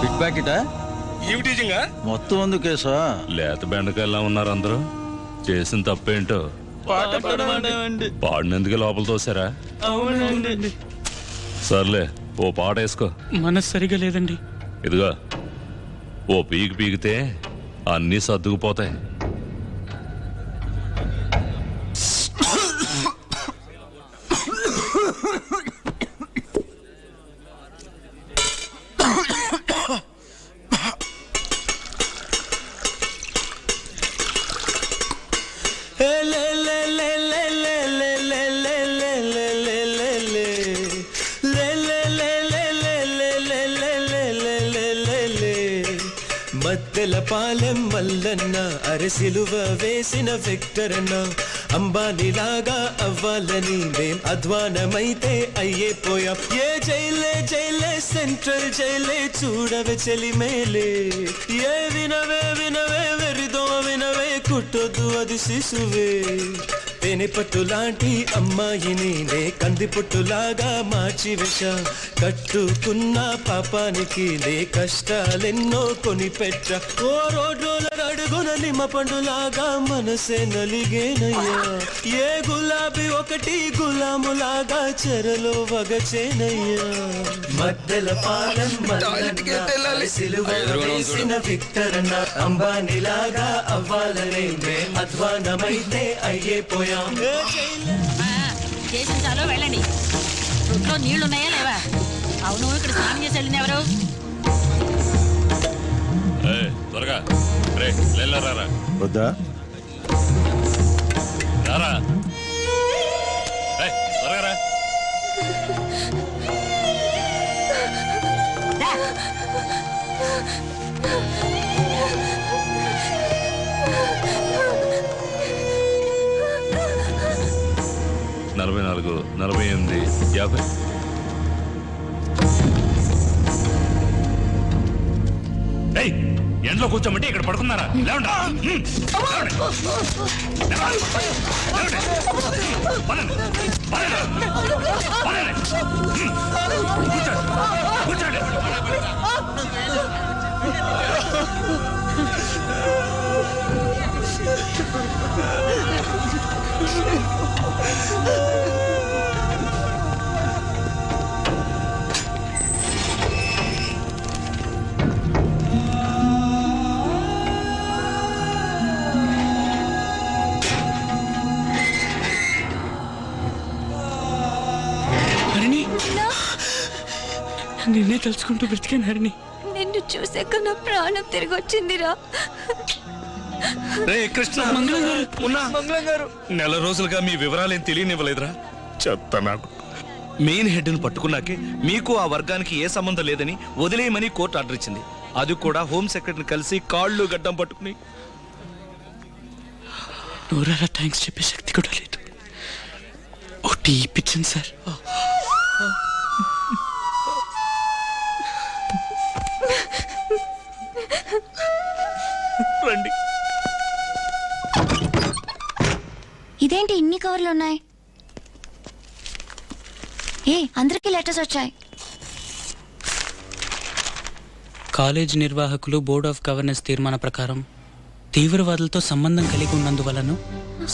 Big ప్యాకెటా? మొత్తం ఉంది కేసా? లేత బెండకాయలా ఉన్నారు అందరూ. చేసిన తప్పేంటో పాడినందుకే లోపల తోసారా? అవునండి. సర్లే, ఓ పాట వేసుకో. మనసు సరిగా లేదండి. ఇదిగో, ఓ పీకి పీకితే అన్నీ సర్దుకుపోతాయి. మద్దెల పాలెం మల్లన్న అరసిలువ వేసిన విక్టరన్న అంబానీలాగా అవ్వాలని మేం అధ్వానమైతే అయ్యే పోయాం. ఏ జైలే జైలే సెంట్రల్ జైలే చూడవే చెలిమేలే. ఏ వినవే వినవే వెరిదో వినవే కుట్టొద్దు అది శిశువే. తేనె పట్టు లాంటి అమ్మాయిని నే కంది పుట్టులాగా మార్చి వేశ. కట్టుకున్న పాపానికి నే కష్టాలెన్నో కొని పెట్ట. ఓ రోడ్ల అడుగున నిమ్మ పండులాగా మనసే నలిగేనయ్యా. ఏ గులాబీ ఒకటి గులాములాగా చెరలో వగచేనయ్యా. మద్దెల పాలెం సిలువ వేసిన విక్టరన్న అంబానీలాగా అవ్వాలనే మేం అధ్వానమైతే అయ్యే పోయా. చేసిన చాలు వెళ్ళండి. రొట్లో నీళ్లున్నాయా లేవా? అవును, ఇక్కడ స్నానం చేసి వెళ్ళింది ఎవరు? త్వరగా రారా. వద్దా? రారా, త్వరగా రా. 44, 48, 50. ఎండలో కూర్చోమంటే ఇక్కడ పడుకున్నారా? కూర్చోండి. నిన్నే తలుచుకుంటూ బ్రతికాను హరిణి. నిన్ను చూసాక నా ప్రాణం తిరిగి వచ్చిందిరా. కృష్ణ, మంగళం గారు నెల రోజులుగా మీ వివరాలేం తెలియనివ్వలేదురా? చెప్తా. నాకు మెయిన్ హెడ్ ను పట్టుకున్నాకే మీకు ఆ వర్గానికి ఏ సంబంధం లేదని వదిలేయమని కోర్టు ఆర్డర్ ఇచ్చింది. అది కూడా హోమ్ సెక్రటరీని కలిసి కాళ్ళు గడ్డం పట్టుకుని. నూరారా థ్యాంక్స్ చెప్పే శక్తి కూడా లేదు. ఓ టీ ఇప్పించండి సార్. రండి. ఇదేంటి ఇన్ని కవర్లు ఉన్నాయి? అందరికీ లెటర్స్ వచ్చాయి. కాలేజ్ నిర్వాహకులు బోర్డ్ ఆఫ్ గవర్నెన్స్ తీర్మాన ప్రకారం తీవ్రవాదులతో సంబంధం కలిగి ఉన్నందువలను,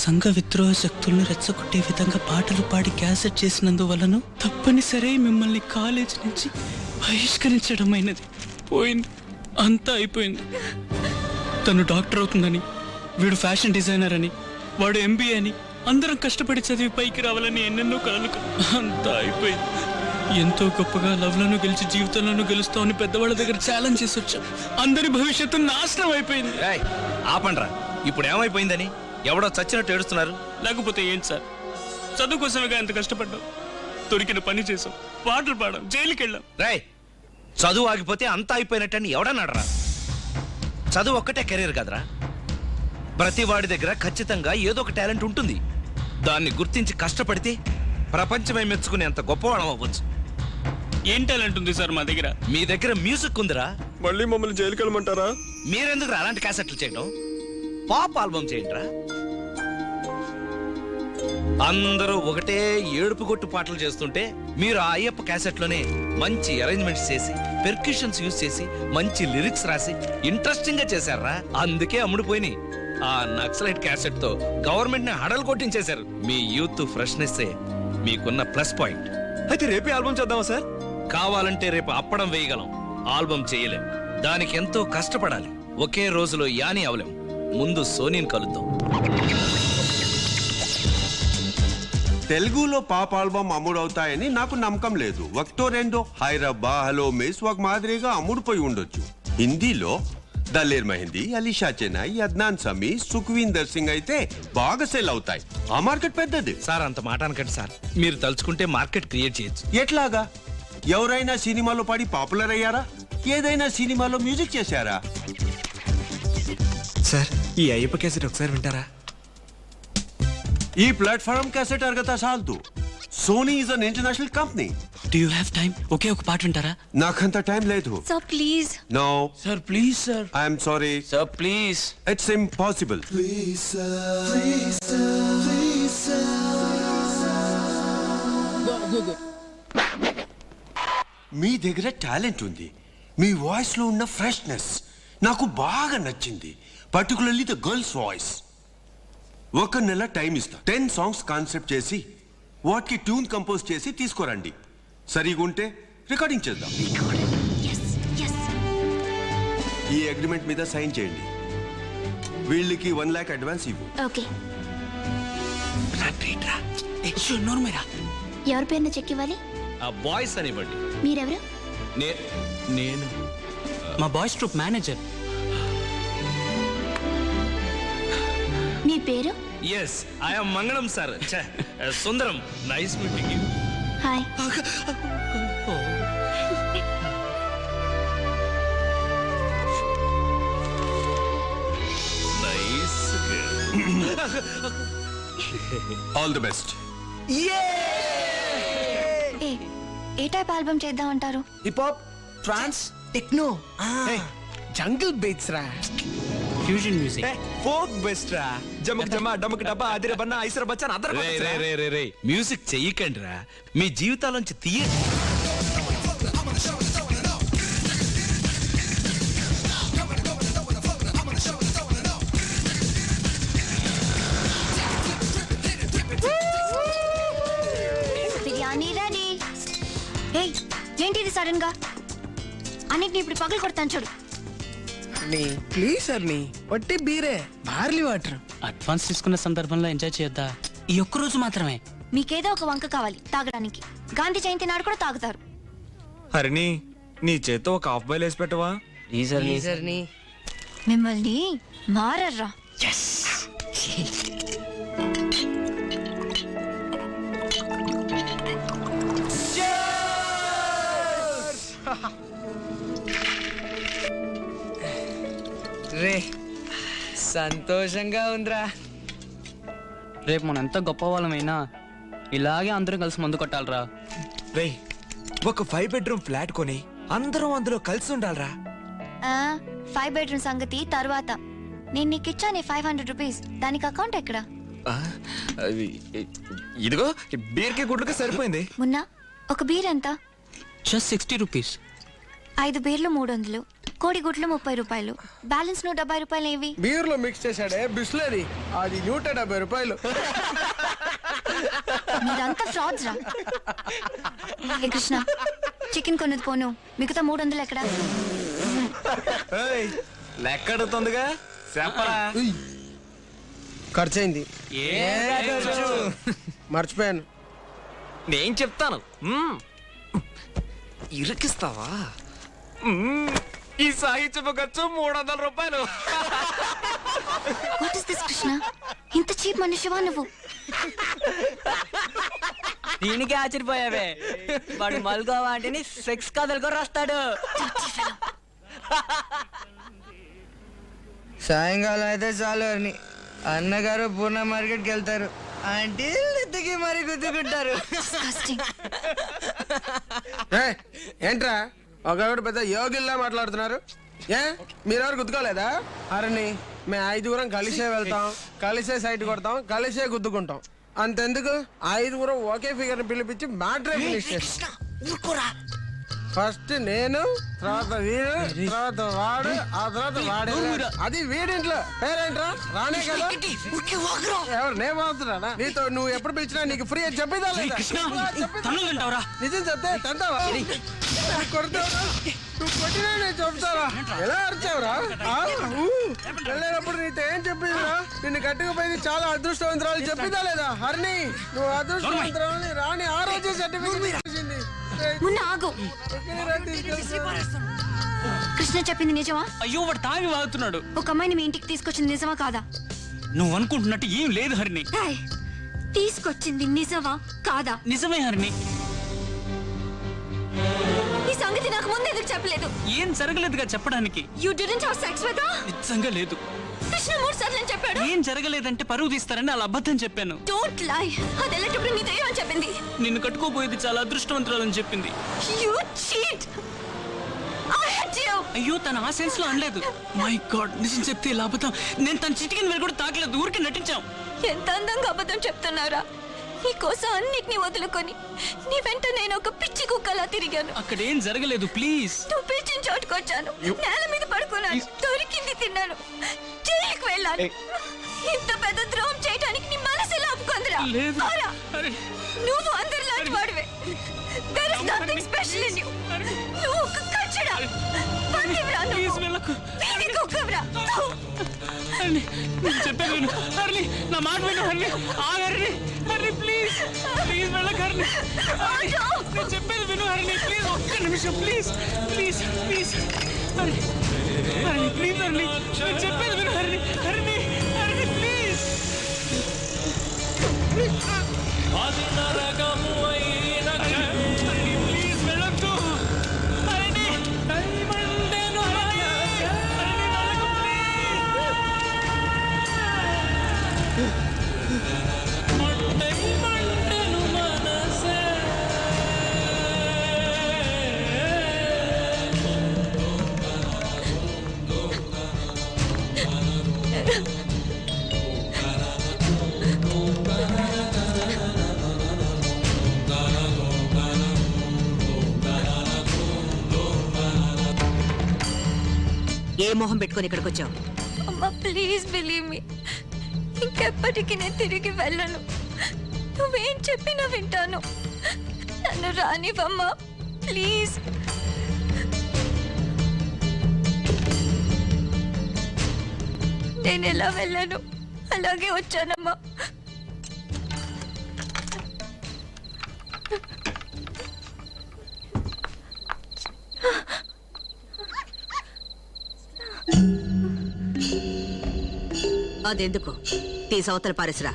సంఘ విద్రోహ శక్తులను రెచ్చగొట్టే విధంగా పాటలు పాడి క్యాసెట్ చేసినందువలను తప్పనిసరి మిమ్మల్ని కాలేజ్ నుంచి బహిష్కరించడమైనది. పోయింది, అంతా అయిపోయింది. తను డాక్టర్ అవుతుందని, వీడు ఫ్యాషన్ డిజైనర్ అని, వాడు MBA అని, అందరం కష్టపడి చదివి పైకి రావాలని ఎన్నెన్నో కలలు. అంతా అయిపోయింది. ఎంతో గొప్పగా లవ్లను గెలిచి జీవితంలోనూ గెలుస్తామని పెద్దవాళ్ళ దగ్గర ఛాలెంజ్ చేసి వచ్చాం. అందరి భవిష్యత్తు నాశనం అయిపోయింది. ఆపండ్రా. ఇప్పుడు ఏమైపోయిందని ఎవడో చచ్చినట్టు ఏడుస్తున్నారు? లేకపోతే ఏంటి సార్, చదువు కోసమేగా ఎంత కష్టపడ్డాం. దొరికిన పని చేసాం, పాటలు పాడాం, జైలుకి వెళ్ళాం. చదువు ఆగిపోతే అంతా అయిపోయినట్టని ఎవడన్నాడరా? చదువు ఒక్కటే కెరీర్ కదరా. ప్రతి వాడి దగ్గర ఖచ్చితంగా ఏదో ఒక టాలెంట్ ఉంటుంది. దాన్ని గుర్తించి కష్టపడితే ప్రపంచమే మెచ్చుకునేంత గొప్పవాళ్ళం అవ్వచ్చు. ఏం టాలెంట్ ఉంది సార్ మా దగ్గర? మీ దగ్గర మ్యూజిక్ ఉందిరా. మళ్ళీ మమ్మల్ని జైలుకి వెళ్ళమంటారా? మీరెందుకు అలాంటి క్యాసెట్లు చేయడం? పాప్ ఆల్బమ్ చేయండిరా. అందరూ ఒకటే ఏడుపు కొట్టు పాటలు చేస్తుంటే మీరు ఆ అయ్యప్ప క్యాసెట్ లోనే మంచి అరేంజ్మెంట్స్ చేసి పెర్క్యూషన్స్ యూజ్ చేసి మంచి లిరిక్స్ రాసి ఇంట్రెస్టింగ్ గా చేశారా, అందుకే అమ్ముడుపోయినాయి. ఆ నక్సలైట్ క్యాసెట్ తో గవర్నమెంట్ ని హడలు కొట్టించేశారు. మీ యూత్ ఫ్రెష్నెస్ మీకున్న ప్లస్ పాయింట్. అయితే రేపే ఆల్బమ్ చేద్దామా సార్? కావాలంటే రేపు అప్పడం వేయగలం, ఆల్బమ్ చేయలేం. దానికి ఎంతో కష్టపడాలి. ఒకే రోజులో యాని అవలేం. ముందు సోనీని కలుద్దాం. తెలుగులో పాప్ ఆల్బమ్ అమ్ముడవుతాయని నాకు నమ్మకం లేదు. ఒకటో రెండో హైరబ్బా హలో మిస్ ఒక మాదిరిగా అమ్ముడుపోయి ఉండొచ్చు. హిందీలో దలేర్ మెహందీ, అలీషా చెన్నై, అద్నాన్ సమీ, సుఖ్వీందర్ సింగ్ అయితే బాగా సేల్ అవుతాయి. ఆ మార్కెట్ పెద్దది. సార్ అంత మాట అనకండి సార్. మీరు తలుచుకుంటే మార్కెట్ క్రియేట్ చేయొచ్చు. ఎట్లాగా? ఎవరైనా సినిమాలో పడి పాపులర్ అయ్యారా? ఏదైనా సినిమాలో మ్యూజిక్ చేశారా? సార్ ఈ అయ్యప్ప క్యాసెట్ ఒకసారి వింటారా? ఈ ప్లాట్ఫామ్ క్యాసెట్ అర్గతా సాల్తు. Sony is an international company. Do you have time? ఒకే ఒక పాట వింటారా? నాకంత టైం లేదు. Sir please. No sir please sir. I'm sorry. Sir please. It's impossible. మీ దగ్గర టాలెంట్ ఉంది. మీ వాయిస్ లో ఉన్న ఫ్రెష్నెస్ నాకు బాగా నచ్చింది. Particularly the girls voice. ఒక నెల టైం ఇస్తా. 10 సాంగ్స్ కాన్సెప్ట్ చేసి వాటికి ట్యూన్ కంపోజ్ చేసి తీసుకురండి. సరిగా ఉంటే రికార్డింగ్ చేద్దాం. ఈ అగ్రిమెంట్ మీద సైన్ చేయండి. వీళ్ళకి 1 lakh అడ్వాన్స్ ఇవ్వు. ఓకే. ఎవరి పేరున చెక్ ఇవ్వాలి? ఆ బాయ్స్ అనివ్వండి. మీరెవరు? నేను మా బాయ్స్ ట్రూప్ మేనేజర్. మీ పేరు? Yes I'm Mangalam sir. Sundaram. Nice meeting you. Hi. Nice. All the best. ఏ టైప్ ఆల్బమ్ చేద్దాం అంటారు? Hip hop, trance, techno, jungle beats రా, ఫ్యూజన్ మ్యూజిక్, ఫోక్ బెస్ట్ రా, జమక్ జమా డమక్ డబ్బా అదిర బన్నా ఐసర బచ్చన్ అదర్ రే మ్యూజిక్ చెయ్యకండి రా. మీ జీవితాలోంచి తీయండి. బిర్యానీ రెడీ. ఏయ్ ఏంటిది సడన్ గా? అన్నిటిని ఇప్పుడు పగలు కొడతాను చూడు. ప్లీజ్ సార్ నీ వట్టి బీరే బార్లీ వాటర్. అడ్వాన్స్ తీసుకున్న సందర్భంలో ఎంజాయ్ చేయొద్దా? ఈ ఒక్క రోజు మాత్రమే. మీకేదో ఒక వంక కావాలి తాగడానికి. గాంధీ జయంతి నాడు కూడా తాగుతారు. హరిని నీ చేత్తో ఒక హాఫ్ బాయిల్ వేసి పెట్టవా? మిమ్మల్ని మారర్రా. రే సంతోషంగా ఉందిరా. రేపు మనం ఎంత గొప్ప వాళ్ళమైనా ఇలాగే అందరూ కలిసి మందు కొట్టాలరా. రే ఒక 5 bedroom ఫ్లాట్ కొని అందరం అందులో కలిసి ఉండాలరా. 5 bedroom సంగతి తర్వాత. నేను నీకు ఇచ్చాను 500 రూపీస్. దానికి అకౌంట్ ఎక్కడ? ఇదిగో బీర్కి గుడ్లకి సరిపోయింది. మున్నా ఒక బీర్ ఎంత? Just 60 rupees. 5 బీర్లు 300, కోడి గుడ్లు 30 రూపాయలు, బ్యాలెన్స్ 170 రూపాయలు. ఏవి? బీర్ లో మిక్స్ చేశాడే బిస్లరీ, అది 170 రూపాయలు. మీరంతా ఫ్రాడ్స్ రా. ఏ కృష్ణ చికెన్ కొన్నది పోను, మిగతా 300 ఎక్కడ? లెక్కడుతుందిగా చెప్పరా. ఖర్చయింది. మర్చిపోయాను. నేను చెప్తాను. ఇరికిస్తావా? ఈ సాహిత్యపు ఖర్చు 300 రూపాయలు. What is this Krishna? ఇంత చీప్ మనిషివా నువ్వు? దీనికి ఆశ్చర్యపోయావే. వాడు మల్గోవా అంటే సెక్స్ కథలు కూడా రాస్తాడు. సాయంకాలం అయితే చాలు అని అన్నగారు పూర్ణ మార్కెట్కి వెళ్తారు. ఆంటీ ఎత్తుకి మరి గుద్దుకుంటారు. ఏంట్రా ఒకడు పెద్ద యోగిల్లా మాట్లాడుతున్నారు? మీరెవరు గుద్దుకోలేదా? అరని మేము 5గురం కలిసే వెళ్తాం, కలిసే సైట్ కొడతాం, కలిసే గుద్దుకుంటాం. అంతెందుకు 5గురం ఒకే ఫిగర్ పిలిపించి మ్యాటర్ ఫినిష్ చేస్తాం. ఫస్ట్ నేను, తర్వాత వీడు, తర్వాత వాడు, ఆ తర్వాత వాడు. అది వీడింట్లో పేరేంట్రా? రానే కదా. ఎవరు నేను మాత్రానా? నీతో నువ్వు ఎప్పుడు పిలిచినా నీకు ఫ్రీ అని చెప్పేదా లేదా? నిజం చెప్తే తంతావా? కొడతావా? నువ్వు కొట్టినా నేను చెప్తారా? ఎలా అరిచావురా? వెళ్ళేటప్పుడు నీతో ఏం చెప్పిందిరా? నిన్ను కట్టుకుపోయింది చాలా అదృష్టవంతురాలు చెప్పిందా లేదా? హరిణి నువ్వు అదృష్టవంతురాలని రాణి ఆ రోజే సర్టిఫికెట్ ఇచ్చింది. కృష్ణ చెప్పింది నిజమా? అయ్యో వాడు తాగి వాగుతున్నాడు. ఒక అమ్మాయిని మీ ఇంటికి తీసుకొచ్చింది నిజమా కాదా? నువ్వు అనుకుంటున్నట్టు ఏం లేదు హరిణి. తీసుకొచ్చింది నిజమా కాదా? నిజమే హరిణి. ఈ సంగతి నాకు ముందు ఎందుకు చెప్పలేదు? ఏం జరగలేదుగా చెప్పడానికి. You didn't have sex with her? నిజంగా లేదు. కృష్ణ 3 సార్లు చెప్పాడు. ఏం జరగలేదంటే పరువు తీస్తారని అలా అబద్ధం చెప్పాను. Don't lie. అది వెళ్ళేటప్పుడు నీతో ఏమని చెప్పింది? నిన్ను కట్టుకోబోయేది చాలా అదృష్టవంతురాలని చెప్పింది. You cheat. I hate you. అయ్యో తన ఆ సెన్స్ లో అనలేదు. మై గాడ్, నిజం చెప్తే ఇలా అబద్ధం. నేను తన చిటికిన వేలు కూడా తాకలేదు, ఊరికి నటించాం. ఎంత అందంగా అబద్ధం చెప్తున్నారా? నీ కోసం అన్నిటిని వదులుకొని నీ వెంట నేను ఒక పిచ్చి కుక్కలా తిరిగాను. అక్కడ ఏం జరగలేదు, ప్లీజ్. నువ్వు పిలిచిన చోటుకొచ్చాను, నేల మీద పడుకున్నాను, దొరికింది తిన్నాను, జైలుకి వెళ్ళాను. ఇంత పెద్ద ద్రోహం చేయడానికి నీ మనసు ఎలా ఒప్పుకుందిరా? నువ్వు అందరిలాంటి వాడివే. There is nothing special in you. నువ్వు ఒక కచ్చడా, పందివిరా నువ్వు. వీధి కుక్కవిరా. చెప్పేది విను హర్లీ, నా మాట విను హర్లీ. హర్లీ హర్లీ ప్లీజ్ ప్లీజ్ వెళ్ళకు హర్లీ. నేను చెప్పేది విను హర్లీ ప్లీజ్, ఒక్క నిమిషం please please please Harley Harley please Harley, నేను చెప్పేది విను హర్లీ హర్లీ హర్లీ ప్లీజ్. ప్లీజ్ వెళ్ళొద్దు హర్లీ. టైమండేను హర్లీ హర్లీ వెళ్ళకు టైమండేను మనసే. ఏ మొహం పెట్టుకొని ఇక్కడికి వచ్చావు? అమ్మా ప్లీజ్ బిలీవ్ మీ. ఇంకెప్పటికీ నేను తిరిగి వెళ్ళను. నువ్వేం చెప్పినా వింటాను. నన్ను రానివమ్మా ప్లీజ్. నేను ఎలా వెళ్ళను అలాగే వచ్చానమ్మా. అదెందుకు? తీసి అవతల పారేసిరా.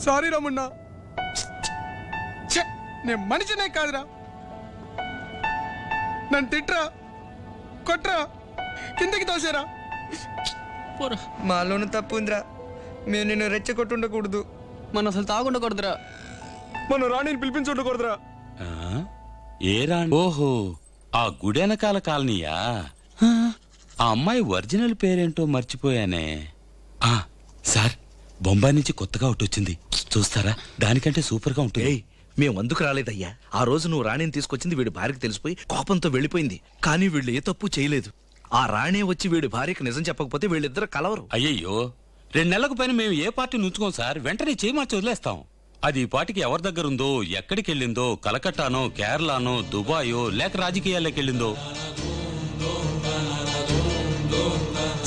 సారీ రమణ, నేను మనిషినే కాదురా. నన్ను తిట్రా, కొట్రా, కిందకి తోసారా. మాలోనూ తప్పు ఉందిరా. మేము నిన్ను రెచ్చగొట్టుండకూడదు. మనం అసలు తాగుండకూడదురా. మనం రాణిని పిలిపించుండకూడదురా. ఏ రాణి? ఓహో, ఆ గుడెనకాల కాలనీయా? ఆ అమ్మాయి ఒరిజినల్ పేరేంటో మర్చిపోయానే. సార్, బొంబాయి నుంచి కొత్తగా ఒకటి వచ్చింది, చూస్తారా? దానికంటే సూపర్ గా ఉంటుంది. మేము అందుకు రాలేదయ్యా. ఆ రోజు నువ్వు రాణిని తీసుకొచ్చింది వీడి భార్యకి తెలిసిపోయి కోపంతో వెళ్ళిపోయింది. కానీ వీళ్ళు ఏ తప్పు చేయలేదు. ఆ రాణే వచ్చి వీడి భార్యకి నిజం చెప్పకపోతే వీళ్ళిద్దరు కలవరు. అయ్యయ్యో, 2 నెలలకు పైన మేము ఏ పార్టీ నుంచుకోం సార్. వెంటనే చేయమర్చి వదిలేస్తాం. అది ఈ పాటికి ఎవరి దగ్గర ఉందో, ఎక్కడికి వెళ్ళిందో, కలకట్టానో, కేరళనో, దుబాయో, లేక రాజకీయాల్లోకి వెళ్ళిందో.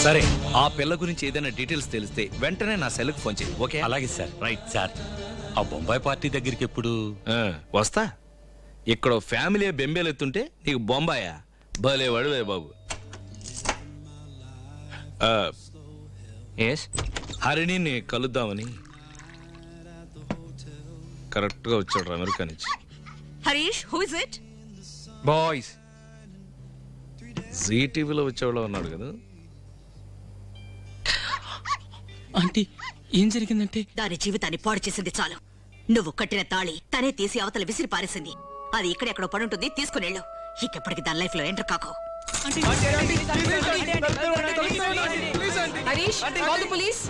సరే, ఆ పిల్ల గురించి ఏదైనా డీటెయిల్స్ తెలిస్తే వెంటనే నా సెల్కి ఫోన్ చేయి. ఓకే? అలాగే సార్. Right sir. ఆ బొంబాయి పార్టీ దగ్గరికి ఎప్పుడు వస్తా? ఇక్కడ ఫ్యామిలీ బెంబేలెత్తుంటే నీకు బొంబాయా? భలే వడివే బాబు. హరిణిని కలుద్దామని కరెక్ట్ గా వచ్చాడు అమెరికా నుంచి. Harish, who is it? Boys, Zee టీవీలో వచ్చేవాళ్ళు ఉన్నాడు కదా. ఆంటీ, ఏం జరిగిందంటే దాని జీవితాన్ని పాడు చేసింది చాలు. నువ్వు కట్టిన తాళి తనే తీసి అవతల విసిరి పారేసింది. అది ఇక్కడెక్కడో పడుంటుంది, తీసుకునేళ్ళు. ఇకెప్పటికి దాని లైఫ్ లో ఎంటర్ కాకో. Harish, call the police.